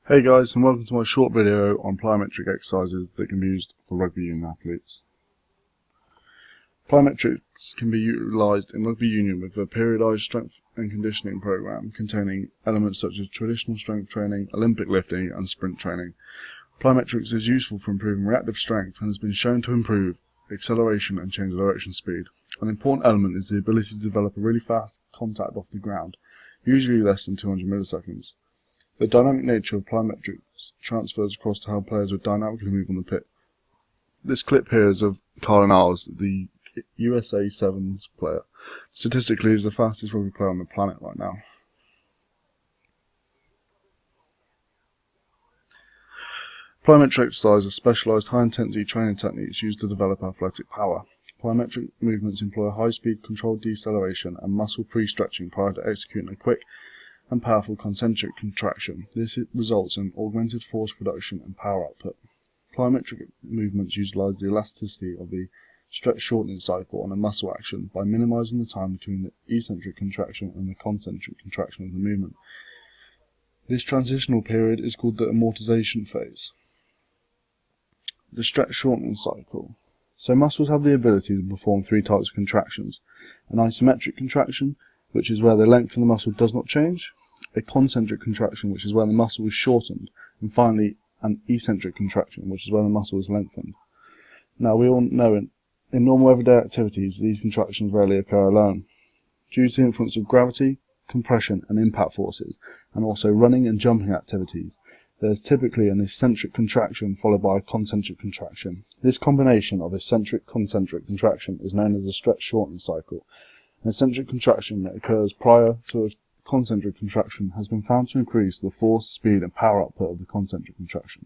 Hey guys, and welcome to my short video on plyometric exercises that can be used for rugby union athletes. Plyometrics can be utilised in rugby union with a periodised strength and conditioning program containing elements such as traditional strength training, Olympic lifting and sprint training. Plyometrics is useful for improving reactive strength and has been shown to improve acceleration and change of direction speed. An important element is the ability to develop a really fast contact off the ground, usually less than 200 milliseconds. The dynamic nature of plyometrics transfers across to how players would dynamically move on the pitch. This clip here is of Carlin Isles, the USA Sevens player. Statistically, he's the fastest rugby player on the planet right now. Plyometric exercises are specialised high-intensity training techniques used to develop athletic power. Plyometric movements employ high-speed controlled deceleration and muscle pre-stretching prior to executing a quick and powerful concentric contraction. This results in augmented force production and power output. Plyometric movements utilize the elasticity of the stretch shortening cycle on a muscle action by minimizing the time between the eccentric contraction and the concentric contraction of the movement. This transitional period is called the amortization phase. The stretch shortening cycle. So muscles have the ability to perform three types of contractions: an isometric contraction, which is where the length of the muscle does not change, a concentric contraction, which is where the muscle is shortened, and finally an eccentric contraction, which is where the muscle is lengthened. Now, we all know in normal everyday activities, these contractions rarely occur alone. Due to the influence of gravity, compression and impact forces, and also running and jumping activities, there is typically an eccentric contraction followed by a concentric contraction. This combination of eccentric-concentric contraction is known as a stretch shortening cycle. An eccentric contraction that occurs prior to a concentric contraction has been found to increase the force, speed and power output of the concentric contraction.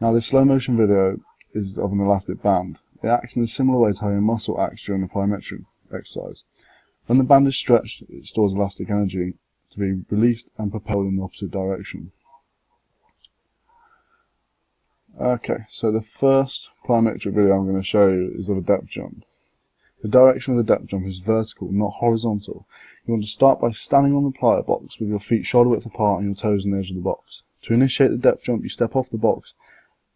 Now, this slow motion video is of an elastic band. It acts in a similar way to how your muscle acts during a plyometric exercise. When the band is stretched, it stores elastic energy to be released and propelled in the opposite direction. Okay, so the first plyometric video I'm going to show you is of a depth jump. The direction of the depth jump is vertical, not horizontal. You want to start by standing on the plyo box with your feet shoulder width apart and your toes on the edge of the box. To initiate the depth jump, you step off the box,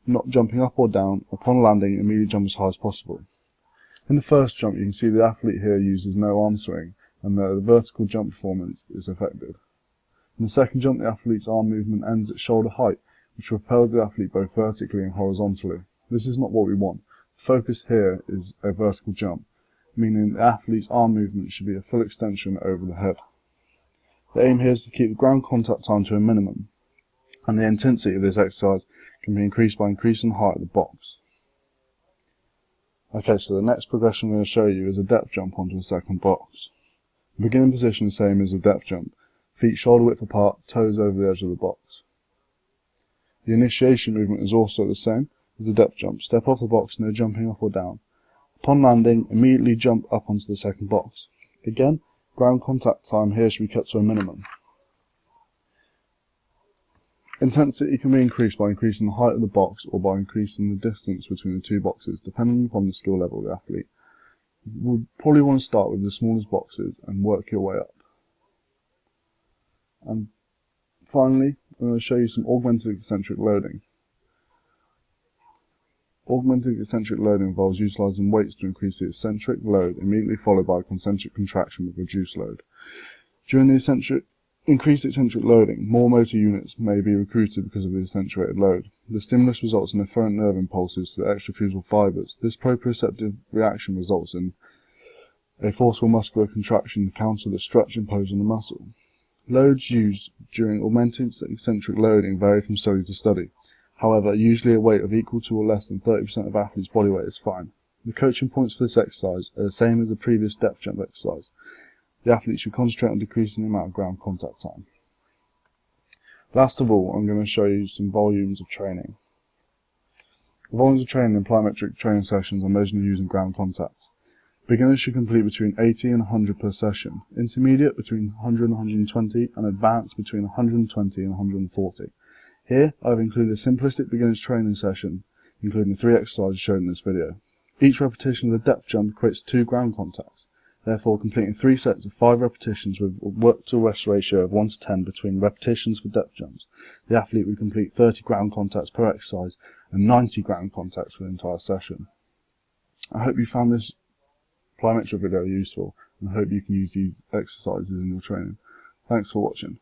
not jumping up or down. Upon landing, immediately jump as high as possible. In the first jump, you can see the athlete here uses no arm swing, and the vertical jump performance is affected. In the second jump, the athlete's arm movement ends at shoulder height, which propels the athlete both vertically and horizontally. This is not what we want. The focus here is a vertical jump, meaning the athlete's arm movement should be a full extension over the head. The aim here is to keep the ground contact time to a minimum, and the intensity of this exercise can be increased by increasing the height of the box. Okay, so the next progression I'm going to show you is a depth jump onto the second box. The beginning position is the same as the depth jump, feet shoulder width apart, toes over the edge of the box. The initiation movement is also the same as the depth jump. Step off the box, no jumping up or down. Upon landing, immediately jump up onto the second box. Again, ground contact time here should be kept to a minimum. Intensity can be increased by increasing the height of the box or by increasing the distance between the two boxes, depending upon the skill level of the athlete. You would probably want to start with the smallest boxes and work your way up. And finally, I'm going to show you some augmented eccentric loading. Augmented eccentric loading involves utilising weights to increase the eccentric load, immediately followed by a concentric contraction with reduced load. During the increased eccentric loading, more motor units may be recruited because of the accentuated load. The stimulus results in efferent nerve impulses to the extrafusal fibres. This proprioceptive reaction results in a forceful muscular contraction to counter the stretch imposed on the muscle. Loads used during augmented eccentric loading vary from study to study. However, usually a weight of equal to or less than 30% of athlete's body weight is fine. The coaching points for this exercise are the same as the previous depth jump exercise. The athlete should concentrate on decreasing the amount of ground contact time. Last of all, I'm going to show you some volumes of training. The volumes of training in plyometric training sessions are measured using ground contact. Beginners should complete between 80 and 100 per session, intermediate between 100 and 120, and advanced between 120 and 140. Here, I've included a simplistic beginner's training session, including the 3 exercises shown in this video. Each repetition of the depth jump equates to 2 ground contacts. Therefore, completing 3 sets of 5 repetitions with a work to rest ratio of 1 to 10 between repetitions for depth jumps, the athlete would complete 30 ground contacts per exercise and 90 ground contacts for the entire session. I hope you found this plyometric video useful, and I hope you can use these exercises in your training. Thanks for watching.